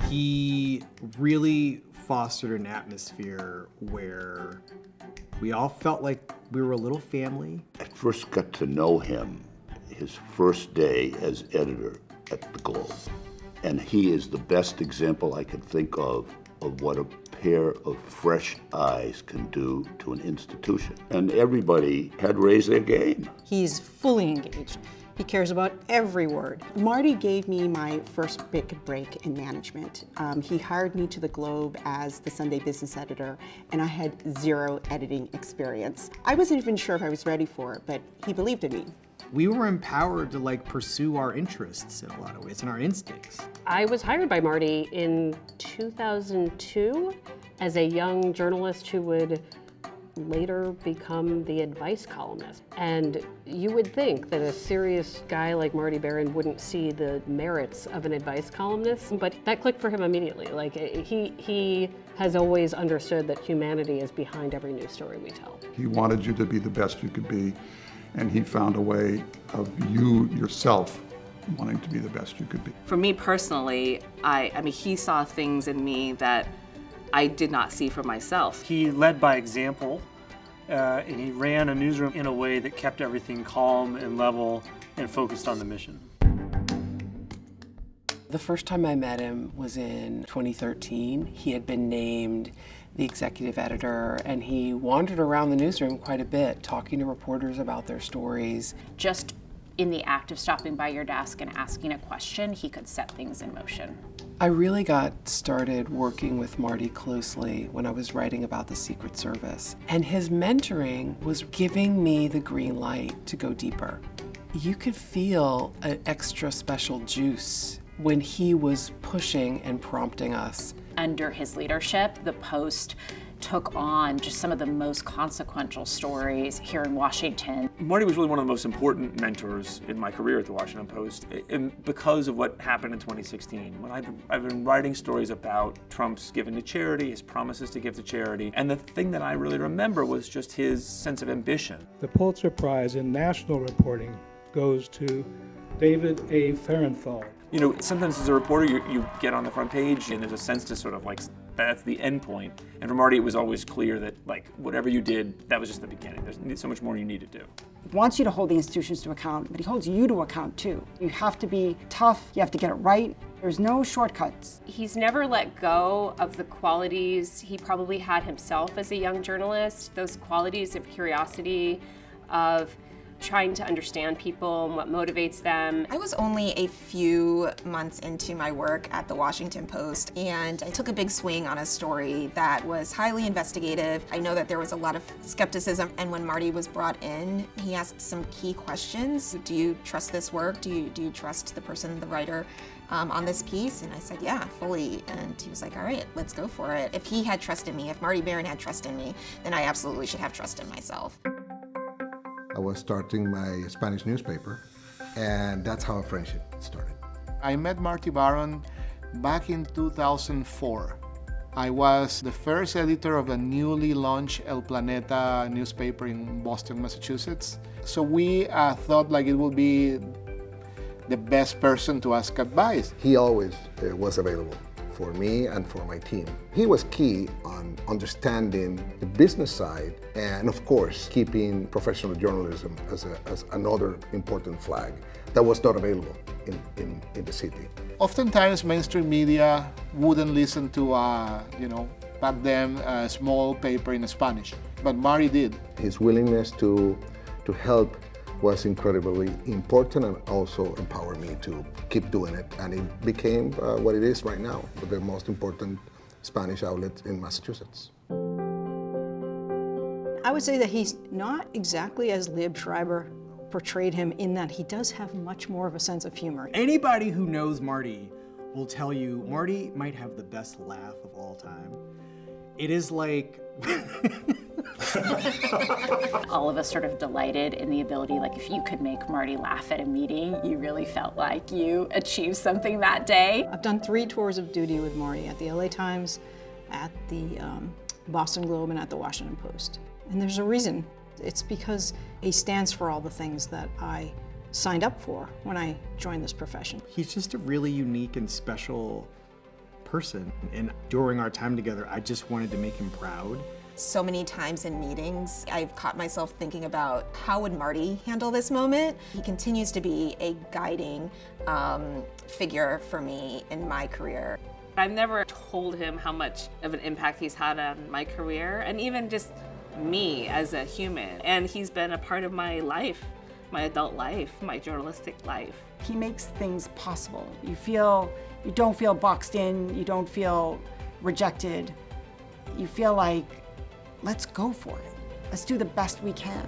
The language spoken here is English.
He really fostered an atmosphere where we all felt like we were a little family. I first got to know him his first day as editor at the Globe. And he is the best example I could think of what a pair of fresh eyes can do to an institution. And everybody had raised their game. He's fully engaged. He cares about every word. Marty gave me my first big break in management. He hired me to the Globe as the Sunday business editor, and I had zero editing experience. I wasn't even sure if I was ready for it, but he believed in me. We were empowered to pursue our interests in a lot of ways and our instincts. I was hired by Marty in 2002 as a young journalist who would later become the advice columnist. And you would think that a serious guy like Marty Baron wouldn't see the merits of an advice columnist, but that clicked for him immediately. He has always understood that humanity is behind every news story we tell. He wanted you to be the best you could be, and he found a way of you yourself wanting to be the best you could be. For me personally, I mean, he saw things in me that I did not see for myself. He led by example, and he ran a newsroom in a way that kept everything calm and level and focused on the mission. The first time I met him was in 2013. He had been named the executive editor, and he wandered around the newsroom quite a bit, talking to reporters about their stories. Just in the act of stopping by your desk and asking a question, he could set things in motion. I really got started working with Marty closely when I was writing about the Secret Service, and his mentoring was giving me the green light to go deeper. You could feel an extra special juice when he was pushing and prompting us. Under his leadership, the Post took on just some of the most consequential stories here in Washington. Marty was really one of the most important mentors in my career at the Washington Post, and because of what happened in 2016. When I've been writing stories about Trump's giving to charity, his promises to give to charity, and the thing that I really remember was just his sense of ambition. The Pulitzer Prize in National Reporting goes to David A. Farenthal. You know, sometimes as a reporter, you get on the front page and there's a sense to sort of that's the end point. And for Marty, it was always clear that whatever you did, that was just the beginning. There's so much more you need to do. He wants you to hold the institutions to account, but he holds you to account too. You have to be tough, you have to get it right. There's no shortcuts. He's never let go of the qualities he probably had himself as a young journalist, those qualities of curiosity, of trying to understand people and what motivates them. I was only a few months into my work at the Washington Post, and I took a big swing on a story that was highly investigative. I know that there was a lot of skepticism, and when Marty was brought in, he asked some key questions. Do you trust this work? Do you trust the person, the writer, on this piece? And I said, yeah, fully. And he was like, all right, let's go for it. If he had trust in me, if Marty Baron had trust in me, then I absolutely should have trust in myself. I was starting my Spanish newspaper, and that's how a friendship started. I met Marty Baron back in 2004. I was the first editor of a newly launched El Planeta newspaper in Boston, Massachusetts. So we thought it would be the best person to ask advice. He always was available for me and for my team. He was key on understanding the business side and, of course, keeping professional journalism as another important flag that was not available in the city. Oftentimes, mainstream media wouldn't listen to, back then, a small paper in Spanish, but Marty did. His willingness to help was incredibly important and also empowered me to keep doing it. And it became what it is right now, the most important Spanish outlet in Massachusetts. I would say that he's not exactly as Liev Schreiber portrayed him, in that he does have much more of a sense of humor. Anybody who knows Marty will tell you Marty might have the best laugh of all time. It is like... All of us sort of delighted in the ability, if you could make Marty laugh at a meeting, you really felt like you achieved something that day. I've done 3 tours of duty with Marty at the LA Times, at the Boston Globe, and at the Washington Post. And there's a reason. It's because he stands for all the things that I signed up for when I joined this profession. He's just a really unique and special person. And during our time together, I just wanted to make him proud. So many times in meetings, I've caught myself thinking about how would Marty handle this moment? He continues to be a guiding figure for me in my career. I've never told him how much of an impact he's had on my career and even just me as a human. And he's been a part of my life, my adult life, my journalistic life. He makes things possible. You don't feel boxed in, you don't feel rejected. You feel like, let's go for it. Let's do the best we can.